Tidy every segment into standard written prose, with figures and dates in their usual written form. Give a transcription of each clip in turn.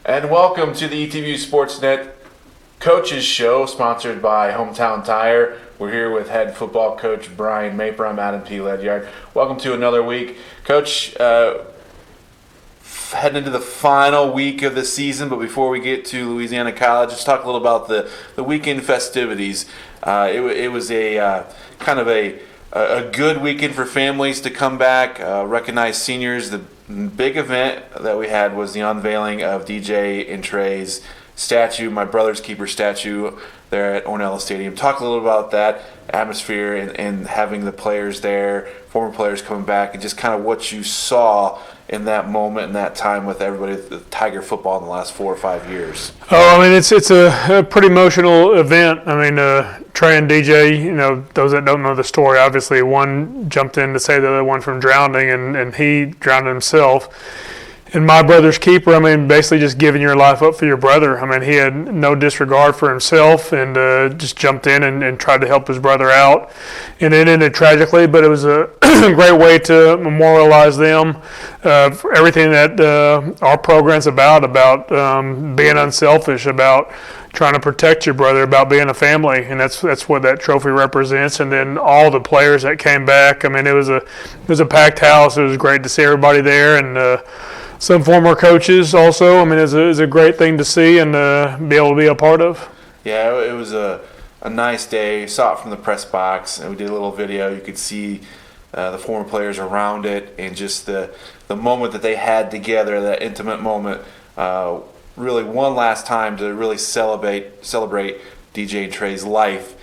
And welcome to the ETVU Sportsnet Coaches Show, sponsored by Hometown Tire. We're here with head football coach Brian Mayper. I'm Adam P. Ledyard. Welcome to another week. Coach, heading into the final week of the season, but before we get to Louisiana College, let's talk a little about the weekend festivities. It was a kind of a good weekend for families to come back, recognize seniors. The big event that we had was the unveiling of DJ and Trey's statue, my brother's keeper statue, there at Ornella Stadium. Talk a little about that atmosphere and having the players there, former players coming back, and just kind of what you saw in that moment and that time with everybody, the Tiger football in the last 4 or 5 years. Oh, I mean, it's a pretty emotional event. I mean, Trey and DJ, those that don't know the story, obviously one jumped in to save the other one from drowning, and he drowned himself. And my brother's keeper, I mean, basically just giving your life up for your brother. I mean, he had no disregard for himself and just jumped in and tried to help his brother out. And it ended tragically, but it was a great way to memorialize them for everything that our program's about being unselfish, about trying to protect your brother, about being a family, and that's what that trophy represents. And then all the players that came back, I mean, it was a packed house. It was great to see everybody there, and some former coaches also. I mean, it's a great thing to see and be able to be a part of. Yeah, it was a nice day. Saw it from the press box, and we did a little video. You could see the former players around it, and just the moment that they had together, that intimate moment. Really, one last time to really celebrate DJ and Trey's life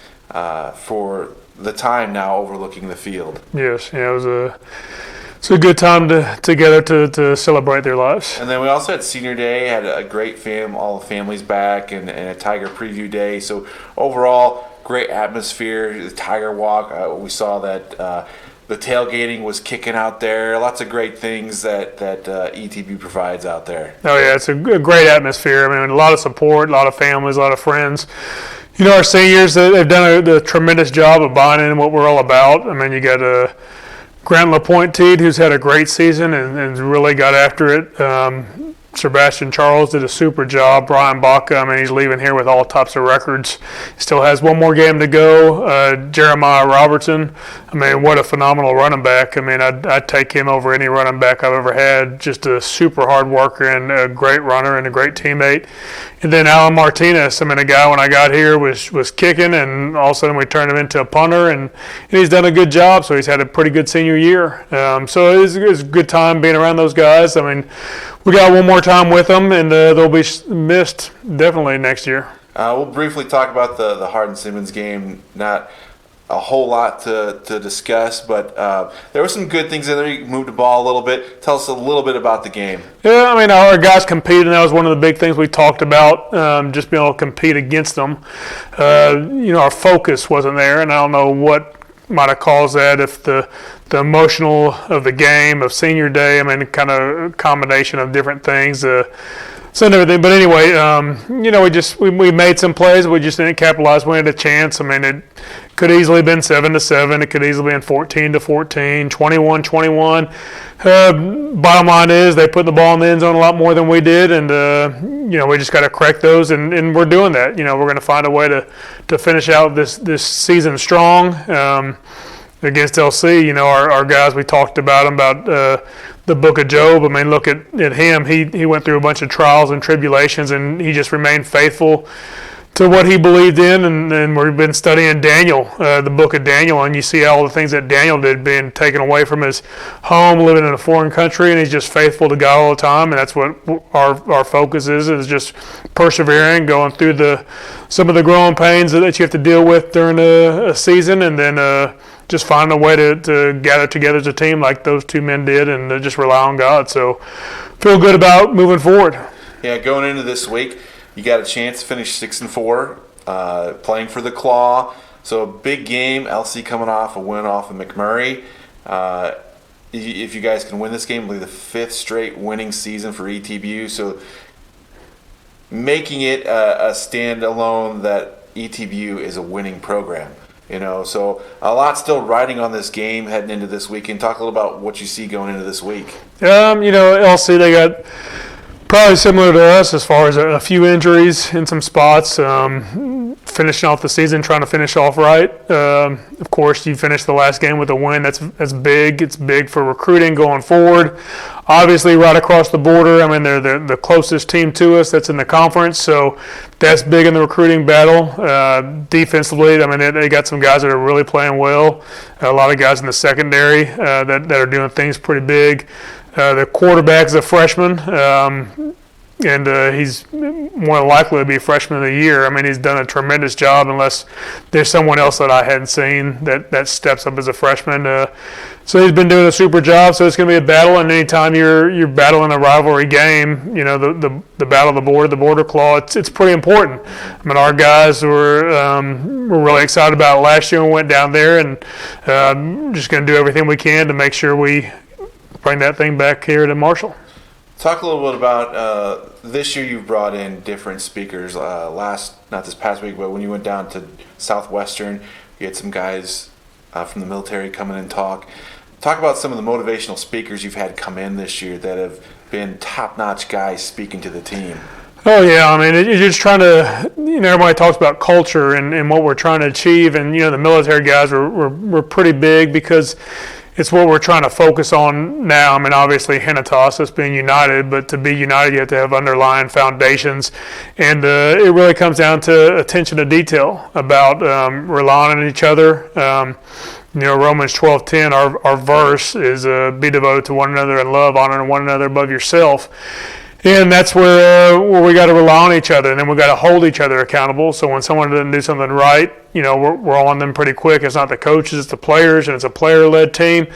for the time now overlooking the field. Yes, yeah, it's a good time together to celebrate their lives. And then we also had Senior Day, had a great all the families back, and a Tiger Preview Day. So overall, great atmosphere. The Tiger Walk, we saw that the tailgating was kicking out there. Lots of great things that ETB provides out there. Oh yeah, it's a great atmosphere. I mean, a lot of support, a lot of families, a lot of friends. Our seniors, they've done a tremendous job of buying in what we're all about. I mean, you got Grant LaPointe, who's had a great season and really got after it. Sebastian Charles did a super job. Brian Baca, I mean, he's leaving here with all types of records. Still has one more game to go. Jeremiah Robertson, I mean, what a phenomenal running back. I mean, I'd take him over any running back I've ever had. Just a super hard worker and a great runner and a great teammate. And then Alan Martinez, I mean, a guy when I got here was kicking, and all of a sudden we turned him into a punter, and he's done a good job, so he's had a pretty good senior year. So it was a good time being around those guys. I mean, we got one more time with them, and they'll be missed definitely next year. We'll briefly talk about the Hardin-Simmons game. Not a whole lot to discuss, but there were some good things in there. You moved the ball a little bit. Tell us a little bit about the game. Yeah, I mean, our guys competed, and that was one of the big things we talked about, just being able to compete against them. Our focus wasn't there, and I don't know what might have caused that, if the emotional of the game, of senior day, I mean, kind of a combination of different things, so and everything. But anyway, we made some plays, we just didn't capitalize. We had a chance. I mean, it could easily have been 7-7. It could easily have been 14-14, 21-21. Bottom line is they put the ball in the end zone a lot more than we did, and we just got to correct those, and we're doing that. We're going to find a way to finish out this season strong. Against LC, our guys, we talked about him, about the book of Job. I mean, look at him. He went through a bunch of trials and tribulations, and he just remained faithful to what he believed in. And we've been studying Daniel, the book of Daniel, and you see all the things that Daniel did, being taken away from his home, living in a foreign country, and he's just faithful to God all the time. And that's what our focus is just persevering, going through some of the growing pains that you have to deal with during a season, and then just find a way to gather together as a team like those two men did, and just rely on God. So feel good about moving forward. Yeah, going into this week, you got a chance to finish 6-4, playing for the Claw. So a big game. LC coming off a win off of McMurray. If you guys can win this game, it'll be the 5th straight winning season for ETBU. So making it a standalone that ETBU is a winning program. So a lot still riding on this game heading into this weekend. Talk a little about what you see going into this week. LC, they got Probably similar to us as far as a few injuries in some spots. Finishing off the season, trying to finish off right. Of course, you finish the last game with a win. That's big. It's big for recruiting going forward. Obviously, right across the border. I mean, they're the closest team to us that's in the conference, so that's big in the recruiting battle. Defensively, I mean, they got some guys that are really playing well. A lot of guys in the secondary that are doing things pretty big. The quarterback's a freshman. And he's more than likely to be freshman of the year. I mean, he's done a tremendous job unless there's someone else that I hadn't seen that steps up as a freshman. So he's been doing a super job. So it's going to be a battle, and anytime you're battling a rivalry game, you know, the battle of the border claw, it's pretty important. I mean, our guys were really excited about it last year and went down there, and just going to do everything we can to make sure we bring that thing back here to Marshall. Talk a little bit about this year. You've brought in different speakers. Not this past week, but when you went down to Southwestern, you had some guys from the military come in and talk. Talk about some of the motivational speakers you've had come in this year that have been top-notch guys speaking to the team. Oh, yeah. I mean, you're just trying to, you know, everybody talks about culture and what we're trying to achieve. And, you know, the military guys were pretty big because it's what we're trying to focus on now. I mean, obviously, Henitas is being united, but to be united, you have to have underlying foundations. And it really comes down to attention to detail about relying on each other. You know, Romans 12:10, our verse is be devoted to one another in love, honoring one another above yourself. And that's where we got to rely on each other, and then we got to hold each other accountable. So when someone doesn't do something right, you know, we're on them pretty quick. It's not the coaches, it's the players, and it's a player-led team.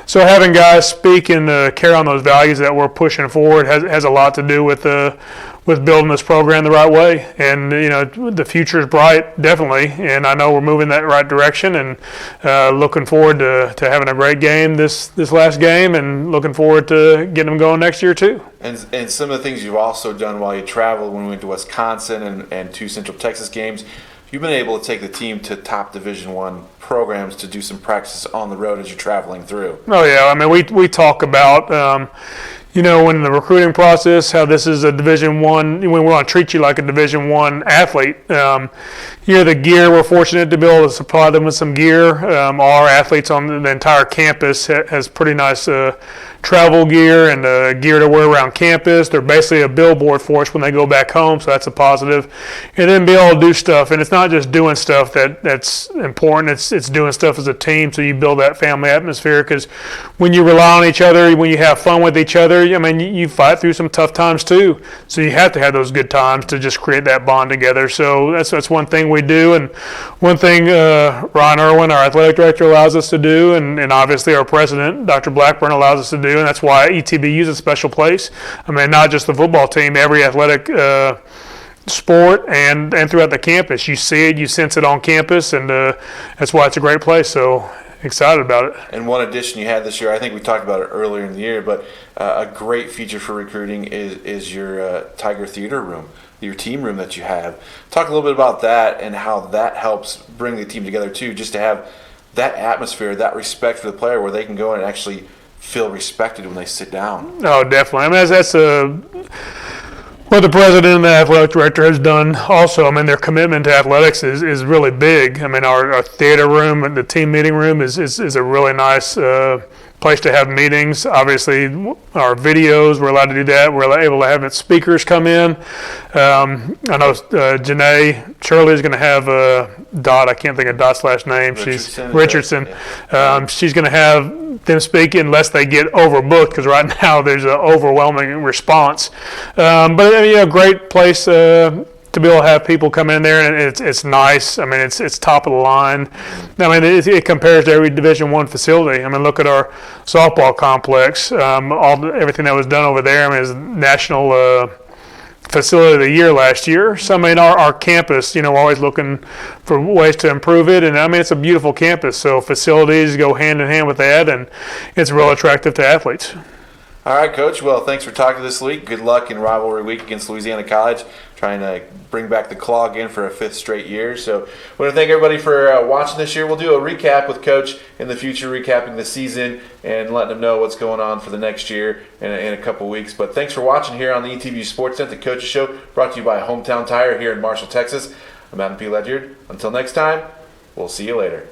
So having guys speak and carry on those values that we're pushing forward has a lot to do with building this program the right way. And, you know, the future is bright, definitely. And I know we're moving that right direction, and looking forward to having a great game this last game, and looking forward to getting them going next year too. And some of the things you've also done while you traveled, when we went to Wisconsin and 2 Central Texas games, you've been able to take the team to top Division I programs to do some practice on the road as you're traveling through. Oh, yeah. I mean, we talk about, you know, in the recruiting process, how this is a Division I, we want to treat you like a Division I athlete. You know, the gear, we're fortunate to be able to supply them with some gear. Our athletes on the entire campus has pretty nice travel gear and gear to wear around campus. They're basically a billboard for us when they go back home, so that's a positive. And then be able to do stuff, and it's not just doing stuff that's important, it's doing stuff as a team, so you build that family atmosphere, because when you rely on each other, when you have fun with each other, I mean, you fight through some tough times too, so you have to have those good times to just create that bond together. So that's one thing we do, and one thing Ryan Irwin, our athletic director, allows us to do, and obviously our president, Dr. Blackburn, allows us to do, and that's why ETBU is a special place. I mean, not just the football team, every athletic sport and throughout the campus. You see it, you sense it on campus, and that's why it's a great place. So excited about it. And one addition you had this year, I think we talked about it earlier in the year, but a great feature for recruiting is your Tiger Theater room, your team room that you have. Talk a little bit about that and how that helps bring the team together too, just to have that atmosphere, that respect for the player, where they can go and actually feel respected when they sit down. Oh, definitely. I mean, that's what the president and the athletic director has done also. I mean, their commitment to athletics is really big. I mean, our theater room and the team meeting room is a really nice place to have meetings. Obviously, our videos, we're allowed to do that. We're able to have speakers come in. I know Janae Shirley is going to have Dot. I can't think of Dot's last name. Richardson. Yeah. She's going to have them speak unless they get overbooked, because right now there's an overwhelming response. But you know, great place to be able to have people come in there, and it's nice. I mean, it's top of the line. I mean, it compares to every Division I facility. I mean, look at our softball complex. Everything that was done over there. I mean, it's national facility of the year last year. So I mean, our campus, you know, we're always looking for ways to improve it, and I mean, it's a beautiful campus. So facilities go hand in hand with that, and it's real attractive to athletes. All right, Coach. Well, thanks for talking this week. Good luck in rivalry week against Louisiana College. trying to bring back the claw again for a 5th straight year. So I want to thank everybody for watching this year. We'll do a recap with Coach in the future, recapping the season and letting them know what's going on for the next year in a couple weeks. But thanks for watching here on the ETV Sportsnet, the Coaches Show, brought to you by Hometown Tire here in Marshall, Texas. I'm Adam P. Ledyard. Until next time, we'll see you later.